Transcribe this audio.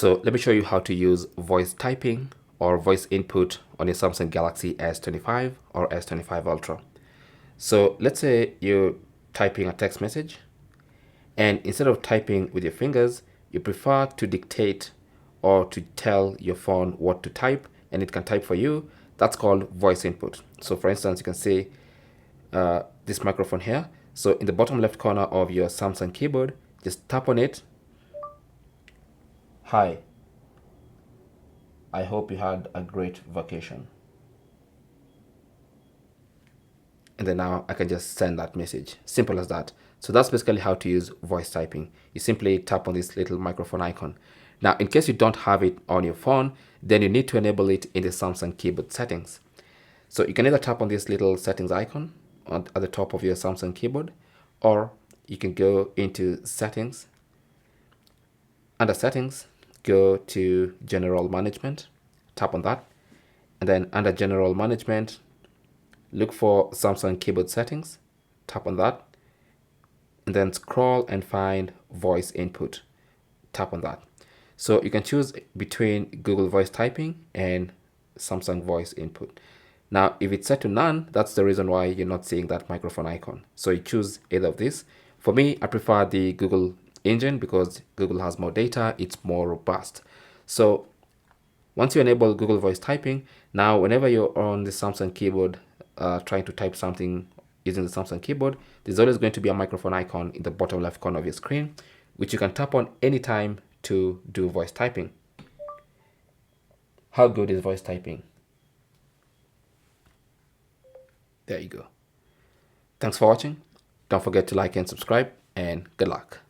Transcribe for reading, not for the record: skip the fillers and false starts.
So let me show you how to use voice typing or voice input on your Samsung Galaxy S25 or S25 Ultra. So let's say you're typing a text message, and instead of typing with your fingers, you prefer to dictate or to tell your phone what to type, and it can type for you. That's called voice input. So for instance, you can see this microphone here. So in the bottom left corner of your Samsung keyboard, just tap on it. Hi, I hope you had a great vacation. And then now I can just send that message. Simple as that. So that's basically how to use voice typing. You simply tap on this little microphone icon. Now, in case you don't have it on your phone, then you need to enable it in the Samsung keyboard settings. So you can either tap on this little settings icon at the top of your Samsung keyboard, or you can go into settings. Under settings, go to general management, tap on that. And then under general management, look for Samsung keyboard settings, tap on that, and then scroll and find voice input, tap on that. So you can choose between Google Voice Typing and Samsung Voice Input. Now, if it's set to none, that's the reason why you're not seeing that microphone icon. So you choose either of these. For me, I prefer the Google engine because Google has more data, it's more robust. So once you enable Google Voice Typing, now whenever you're on the Samsung keyboard trying to type something using the Samsung keyboard, there's always going to be a microphone icon in the bottom left corner of your screen, which you can tap on anytime to do voice typing. How good is voice typing? There you go. Thanks for watching. Don't forget to like and subscribe, and good luck.